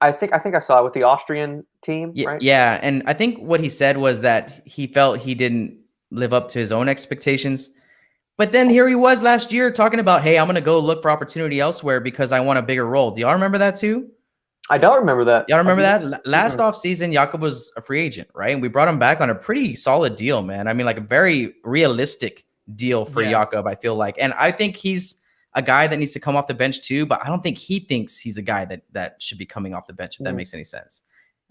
I think I saw it with the Austrian team, right? Yeah, and I think what he said was that he felt he didn't live up to his own expectations. But then here he was last year talking about, hey, I'm going to go look for opportunity elsewhere because I want a bigger role. Do y'all remember that too? I don't remember that. Y'all remember that? Last offseason, Jakob was a free agent, right? And we brought him back on a pretty solid deal, man. I mean, like a very realistic deal for Jakob, I feel like. And I think he's a guy that needs to come off the bench too, but I don't think he thinks he's a guy that should be coming off the bench, if that makes any sense.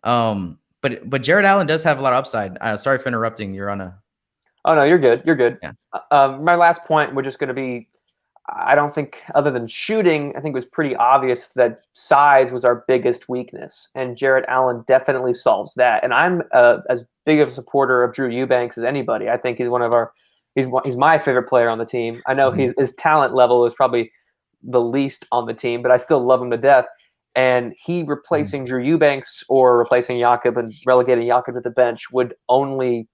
But Jarrett Allen does have a lot of upside. Sorry for interrupting. You're on a... Oh, no, you're good. You're good. Yeah. My last point was just going to be, I don't think, other than shooting, I think it was pretty obvious that size was our biggest weakness, and Jarrett Allen definitely solves that. And I'm as big of a supporter of Drew Eubanks as anybody. I think he's one of our... He's my favorite player on the team. I know his talent level is probably the least on the team, but I still love him to death. And he replacing Drew Eubanks or replacing Jakob and relegating Jakob to the bench would only,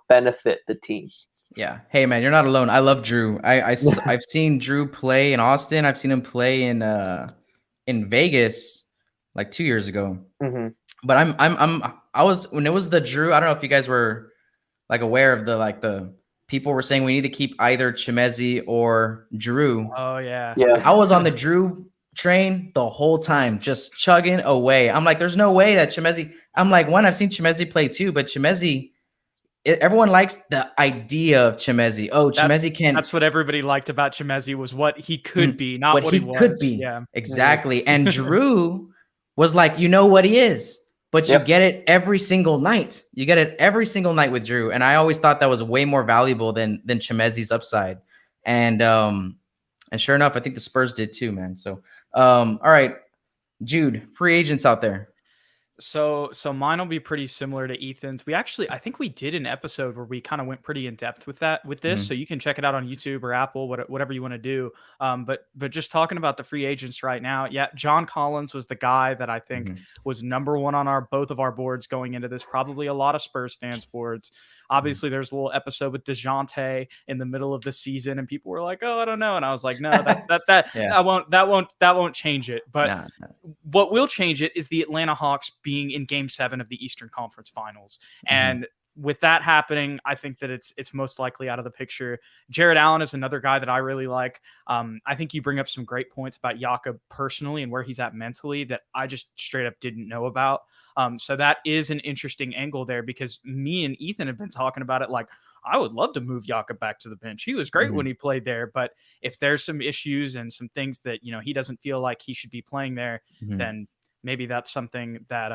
benefit the team. Yeah. Hey, man, you're not alone. I love Drew. I've seen Drew play in Austin. I've seen him play in Vegas like 2 years ago. But I was when it was the Drew. I don't know if you guys were like aware of the people were saying we need to keep either Chimezie or Drew. Oh, yeah. Yeah. I was on the Drew train the whole time, just chugging away. I'm like, there's no way that Chimezie. I'm like, I've seen Chimezie play too, but Chimezie, everyone likes the idea of Chimezie. Oh, Chimezie can. That's what everybody liked about Chimezie was what he could be, not what he was. Could be. Yeah. Exactly. And Drew was like, you know what he is. But you get it every single night. You get it every single night with Drew. And I always thought that was way more valuable than Chimezie's upside. And sure enough, I think the Spurs did too, man. So, all right, Jude, free agents out there. So mine will be pretty similar to Ethan's. I think we did an episode where we kind of went pretty in depth with this. So you can check it out on YouTube or Apple, whatever you want to do. But just talking about the free agents right now, yeah, John Collins was the guy that I think was number one on both of our boards going into this. Probably a lot of Spurs fans' boards. Obviously, there's a little episode with DeJounte in the middle of the season, and people were like, "Oh, I don't know," and I was like, "No, that won't change it." But what will change it is the Atlanta Hawks being in Game 7 of the Eastern Conference Finals, and with that happening, I think that it's most likely out of the picture. Jarrett Allen is another guy that I really like. I think you bring up some great points about Jakob personally and where he's at mentally that I just straight up didn't know about. So that is an interesting angle there, because me and Ethan have been talking about it. Like, I would love to move Jakob back to the bench. He was great when he played there, but if there's some issues and some things that, he doesn't feel like he should be playing there, then maybe that's something that,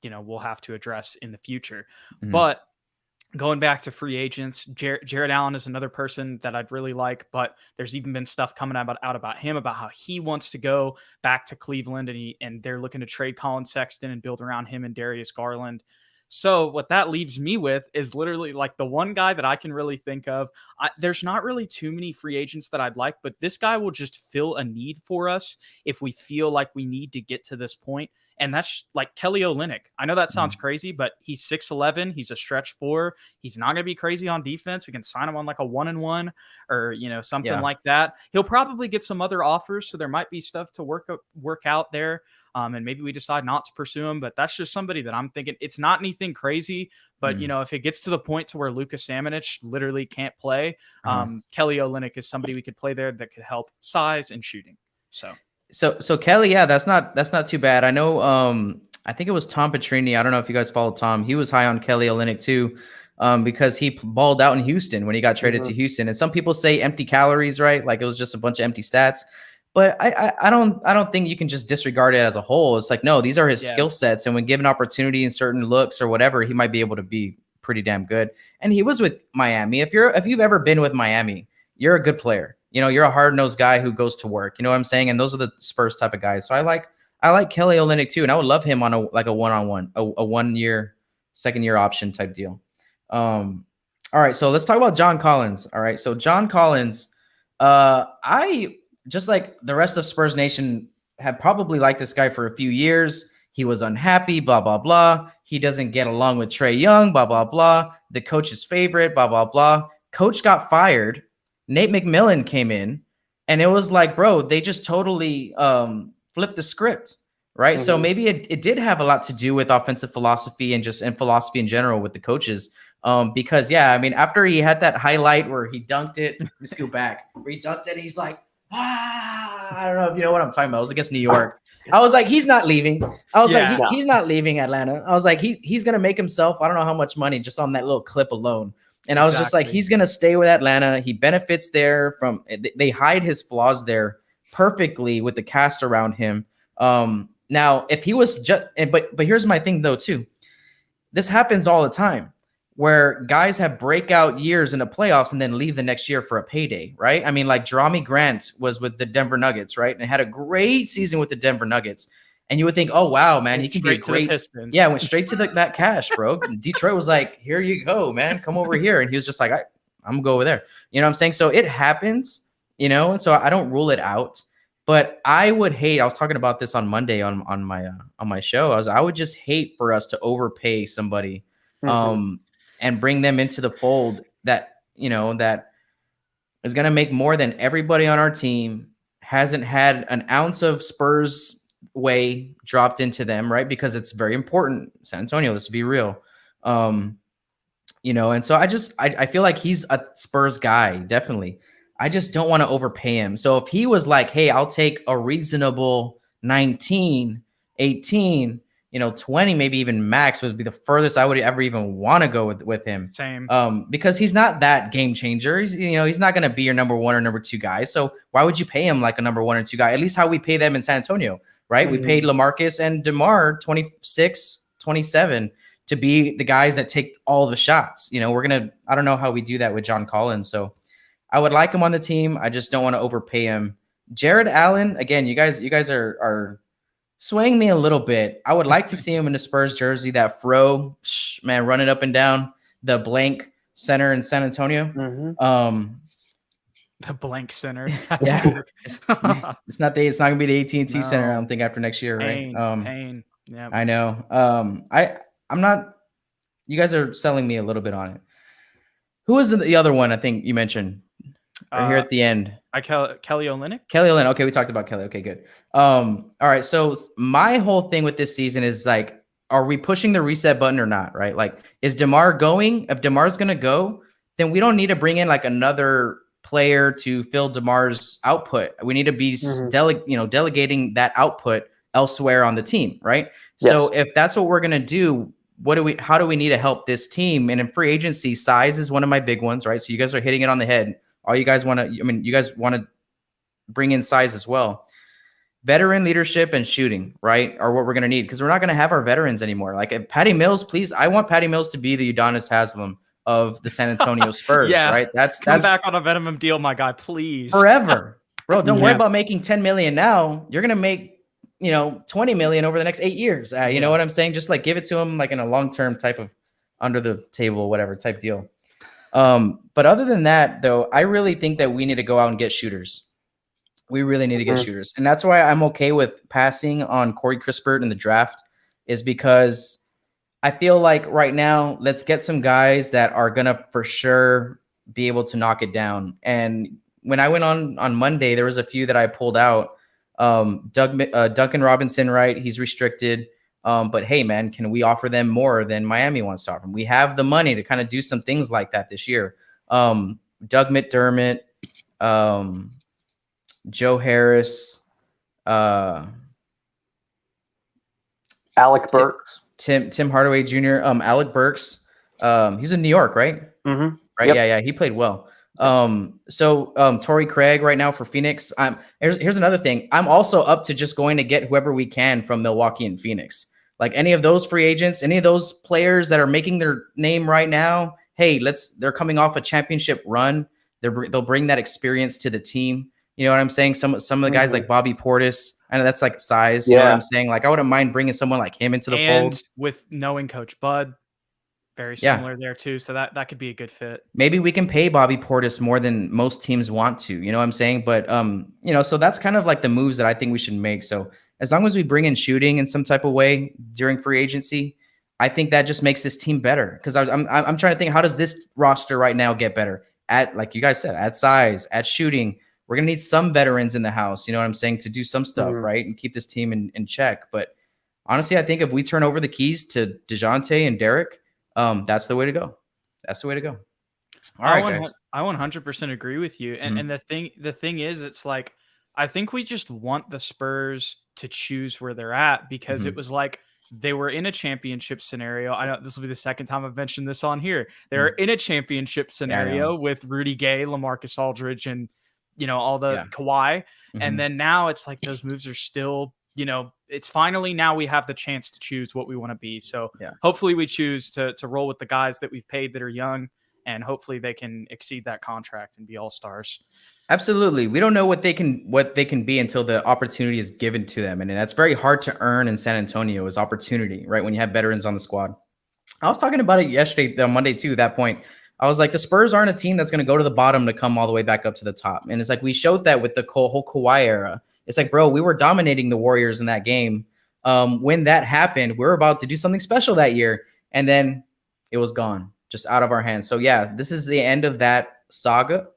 we'll have to address in the future. But going back to free agents, Jarrett Allen is another person that I'd really like, but there's even been stuff coming out about him, about how he wants to go back to Cleveland, and they're looking to trade Colin Sexton and build around him and Darius Garland. So what that leaves me with is literally like the one guy that I can really think of. There's not really too many free agents that I'd like, but this guy will just fill a need for us if we feel like we need to get to this point. And that's like Kelly Olynyk. I know that sounds crazy, but he's 6'11". He's a stretch 4. He's not going to be crazy on defense. We can sign him on like a 1-and-1 or, something like that. He'll probably get some other offers. So there might be stuff to work out there. And maybe we decide not to pursue him, but that's just somebody that I'm thinking it's not anything crazy. But, if it gets to the point to where Luka Samanic literally can't play, Kelly Olynyk is somebody we could play there that could help size and shooting. So Kelly, yeah, that's not too bad. I know, I think it was Tom Petrini. I don't know if you guys followed Tom. He was high on Kelly Olynyk too, because he balled out in Houston when he got traded to Houston. And some people say empty calories, right? Like it was just a bunch of empty stats. But I don't think you can just disregard it as a whole. It's like, no, these are his skill sets. And when given opportunity in certain looks or whatever, he might be able to be pretty damn good. And he was with Miami. If you've ever been with Miami, you're a good player. You're a hard-nosed guy who goes to work. You know what I'm saying? And those are the Spurs type of guys. So I like Kelly Olynyk too. And I would love him on a one-on-one, a 1 year, second year option type deal. All right. So let's talk about John Collins. All right. So John Collins, I just like the rest of Spurs Nation had probably liked this guy for a few years. He was unhappy, blah, blah, blah. He doesn't get along with Trae Young, blah, blah, blah. The coach's favorite, blah, blah, blah. Coach got fired. Nate McMillan came in, and it was like, bro, they just totally flipped the script, right? So maybe it did have a lot to do with offensive philosophy and philosophy in general with the coaches. Because, yeah, I mean, after he had that highlight where he dunked it, let's go back, where he dunked it, and he's like, I don't know if you know what I'm talking about. It was against New York. I was like, he's not leaving. I was like, he's not leaving Atlanta. I was like, he's going to make himself, I don't know how much money just on that little clip alone. And I was just like, he's going to stay with Atlanta. He benefits there they hide his flaws there perfectly with the cast around him. Now, if he was just, but here's my thing though, too. This happens all the time where guys have breakout years in the playoffs and then leave the next year for a payday, right? I mean, like Jerami Grant was with the Denver Nuggets, right? And had a great season with the Denver Nuggets. And you would think, oh, wow, man, he can be a great. Yeah, went straight to that cash, bro. And Detroit was like, here you go, man. Come over here. And he was just like, I'm going to go over there. You know what I'm saying? So it happens, and so I don't rule it out. But I would hate, I was talking about this on Monday on my show. I would just hate for us to overpay somebody and bring them into the fold that is going to make more than everybody on our team, hasn't had an ounce of Spurs way dropped into them, right? Because it's very important. San Antonio, let's be real. And so I feel like he's a Spurs guy, definitely. I just don't want to overpay him. So if he was like, hey, I'll take a reasonable 19, 18, 20, maybe even max would be the furthest I would ever even want to go with him. Same. Because he's not that game changer. He's not going to be your number 1 or number 2 guy. So why would you pay him like a number 1 or 2 guy? At least how we pay them in San Antonio, right? We paid LaMarcus and DeMar 26, 27 to be the guys that take all the shots. I don't know how we do that with John Collins. So I would like him on the team. I just don't want to overpay him. Jarrett Allen, again, you guys are swaying me a little bit. I would like to see him in the Spurs jersey, that fro, man, running up and down the blank center in San Antonio. The blank center. Yeah, it's not gonna be the AT&T Center. I don't think after next year, Pain, right? pain. Yeah, I know. I'm not. You guys are selling me a little bit on it. Who was the other one? I think you mentioned right here at the end. Kelly Olynyk. Kelly Olynyk. Okay, we talked about Kelly. Okay, good. All right. So my whole thing with this season is like, are we pushing the reset button or not? Right? Like, is DeMar going? If DeMar's gonna go, then we don't need to bring in like another player to fill DeMar's output. We need to be delegating that output elsewhere on the team, right? Yes. So if that's what we're gonna do, how do we need to help this team? And in free agency, size is one of my big ones, right? So you guys are hitting it on the head. All you guys want to, you guys want to bring in size as well. Veteran leadership and shooting, right, are what we're going to need, because we're not going to have our veterans anymore. Like, if Patty Mills, please, I want Patty Mills to be the Udonis Haslem of the San Antonio Spurs, right? That's back on a minimum deal, my guy, please. Forever. Bro, don't worry about making 10 million now. You're going to make 20 million over the next 8 years. You know what I'm saying? Just like give it to him like in a long-term type of under the table, whatever type deal. But other than that, though, I really think that we need to go out and get shooters. We really need to get shooters. And that's why I'm okay with passing on Cory Crisper in the draft, is because I feel like right now, let's get some guys that are going to for sure be able to knock it down. And when I went on Monday, there was a few that I pulled out. Duncan Robinson, right? He's restricted. But hey, man, can we offer them more than Miami wants to offer them? We have the money to kind of do some things like that this year. Doug McDermott, Joe Harris, Alec Burks, Tim Hardaway Jr., Alec Burks. He's in New York, right? Mm-hmm. Right. Yep. Yeah. He played well. Torrey Craig right now for Phoenix. Here's another thing. I'm also up to just going to get whoever we can from Milwaukee and Phoenix. Like any of those free agents, any of those players that are making their name right now. Hey, they're coming off a championship run. They'll bring that experience to the team. You know what I'm saying? Some of the guys like Bobby Portis. I know that's like size. You know what I'm saying? Like I wouldn't mind bringing someone like him into the fold. With knowing Coach Bud, very similar there too. So that could be a good fit. Maybe we can pay Bobby Portis more than most teams want to. You know what I'm saying? But so that's kind of like the moves that I think we should make. So as long as we bring in shooting in some type of way during free agency, I think that just makes this team better. Because I'm trying to think, how does this roster right now get better? At, like you guys said, at size, at shooting. We're going to need some veterans in the house, you know what I'm saying, to do some stuff, right, and keep this team in check. But honestly, I think if we turn over the keys to DeJounte and Derek, that's the way to go. That's the way to go. All right, guys. I 100% agree with you. And the thing is, it's like, I think we just want the Spurs to choose where they're at, because it was like they were in a championship scenario. I know this will be the second time I've mentioned this on here. They're in a championship scenario with Rudy Gay, LaMarcus Aldridge, and all the Kawhi. And then now it's like those moves are still, it's finally now we have the chance to choose what we want to be. So hopefully we choose to roll with the guys that we've paid that are young, and hopefully they can exceed that contract and be all-stars. Absolutely. We don't know what they can be until the opportunity is given to them. And that's very hard to earn in San Antonio, is opportunity, right? When you have veterans on the squad. I was talking about it yesterday, on Monday too, at that point. I was like, the Spurs aren't a team that's going to go to the bottom to come all the way back up to the top. And it's like, we showed that with the whole Kawhi era. It's like, bro, we were dominating the Warriors in that game. When that happened, we were about to do something special that year. And then it was gone, just out of our hands. So yeah, this is the end of that saga,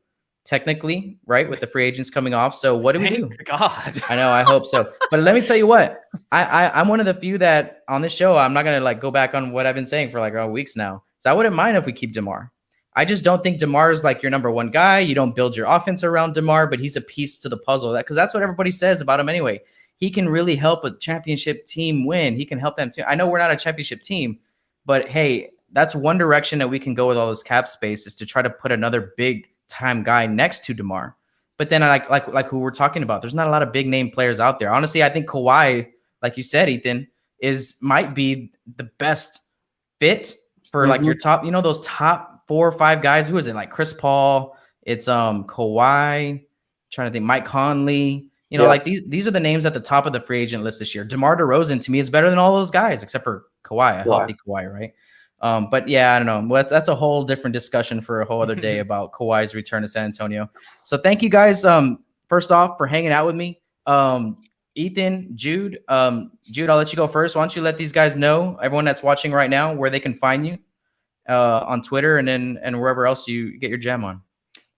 technically, right? With the free agents coming off. So what do we do? God. I know, I hope so. But let me tell you what, I'm one of the few that on this show, I'm not going to like go back on what I've been saying for like weeks now. So I wouldn't mind if we keep DeMar. I just don't think DeMar is like your number one guy. You don't build your offense around DeMar, but he's a piece to the puzzle. Because that's what everybody says about him anyway. He can really help a championship team win. He can help them too. I know we're not a championship team, but hey, that's one direction that we can go with all this cap space, is to try to put another big time guy next to DeMar. But then like who we're talking about, there's not a lot of big name players out there. Honestly, I think Kawhi, like you said, Ethan, might be the best fit for like your top, those top 4 or 5 guys. Who is it? Like Chris Paul. It's Kawhi. I'm trying to think. Mike Conley. You know, like these are the names at the top of the free agent list this year. DeMar DeRozan to me is better than all those guys, except for Kawhi, a healthy Kawhi, right? But yeah, I don't know. Well, that's a whole different discussion for a whole other day about Kawhi's return to San Antonio. So thank you guys, first off, for hanging out with me. Ethan, Jude, I'll let you go first. Why don't you let these guys know, everyone that's watching right now, where they can find you on Twitter and wherever else you get your jam on.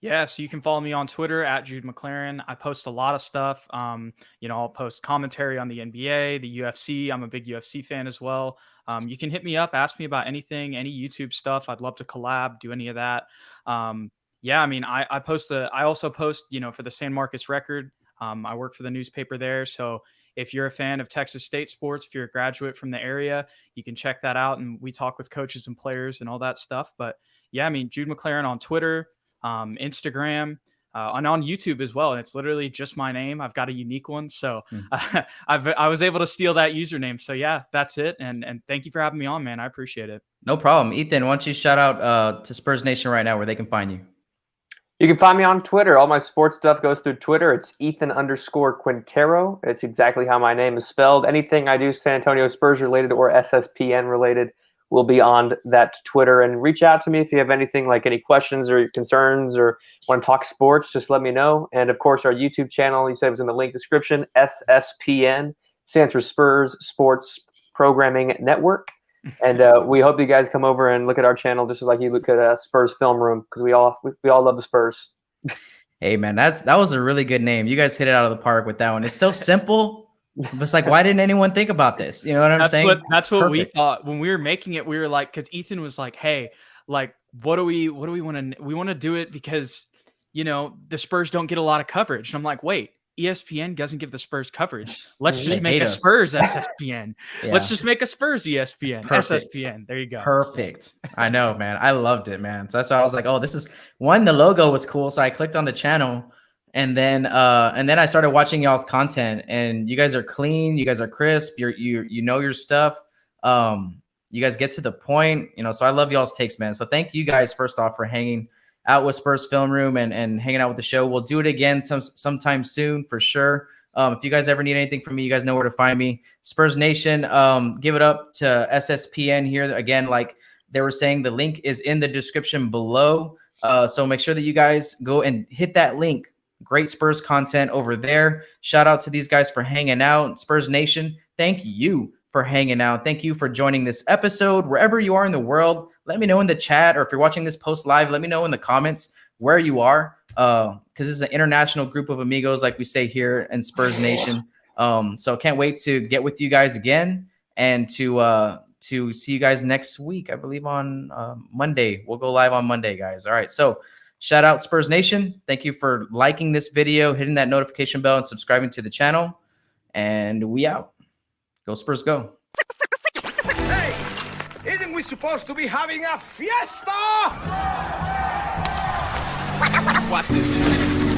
Yeah, so you can follow me on Twitter at Jude McClaren. I post a lot of stuff. I'll post commentary on the NBA, the UFC. I'm a big UFC fan as well. You can hit me up, ask me about anything, any YouTube stuff. I'd love to collab, do any of that. I also post, for the San Marcos Record. I work for the newspaper there. So if you're a fan of Texas State sports, if you're a graduate from the area, you can check that out. And we talk with coaches and players and all that stuff. But yeah, Jude McClaren on Twitter, Instagram, and on YouTube as well. And it's literally just my name. I've got a unique one. So I was able to steal that username. So yeah, that's it. And thank you for having me on, man. I appreciate it. No problem. Ethan, why don't you shout out to Spurs Nation right now where they can find you? You can find me on Twitter. All my sports stuff goes through Twitter. It's Ethan_Quintero. It's exactly how my name is spelled. Anything I do San Antonio Spurs related or SSPN related will be on that Twitter. And reach out to me if you have anything, like any questions or concerns or want to talk sports, just let me know. And of course, our YouTube channel, you said it was in the link description, SSPN, stands for Spurs Sports Programming Network. And we hope you guys come over and look at our channel just like you look at Spurs Film Room, because we all love the Spurs. Hey man, that was a really good name. You guys hit it out of the park with that one. It's so simple. But it's like, why didn't anyone think about this? You know what I'm saying? That's what we thought when we were making it. We were like, because Ethan was like, hey, like, what do we want to? We want to do it because the Spurs don't get a lot of coverage. And I'm like, wait. ESPN doesn't give the Spurs coverage. Let's just make a Spurs SSPN. Yeah. Let's just make a Spurs ESPN. Perfect. SSPN. There you go. Perfect. I know, man. I loved it, man. So that's why I was like, oh, this is one. The logo was cool, so I clicked on the channel, and then I started watching y'all's content. And you guys are clean. You guys are crisp. You know your stuff. You guys get to the point. So I love y'all's takes, man. So thank you guys first off for hanging out with Spurs Film Room and hanging out with the show. We'll do it again sometime soon for sure. If you guys ever need anything from me, you guys know where to find me. Spurs Nation, give it up to SSPN here. Again, like they were saying, the link is in the description below. So make sure that you guys go and hit that link. Great Spurs content over there. Shout out to these guys for hanging out. Spurs Nation, thank you for hanging out. Thank you for joining this episode. Wherever you are in the world, let me know in the chat, or if you're watching this post live, let me know in the comments where you are, because this is an international group of amigos, like we say here in Spurs Nation. So can't wait to get with you guys again and to see you guys next week. I believe on Monday. We'll go live on Monday, guys. All right. So shout out Spurs Nation. Thank you for liking this video, hitting that notification bell, and subscribing to the channel. And we out. Go Spurs, go. Hey, isn't we supposed to be having a fiesta? Watch this.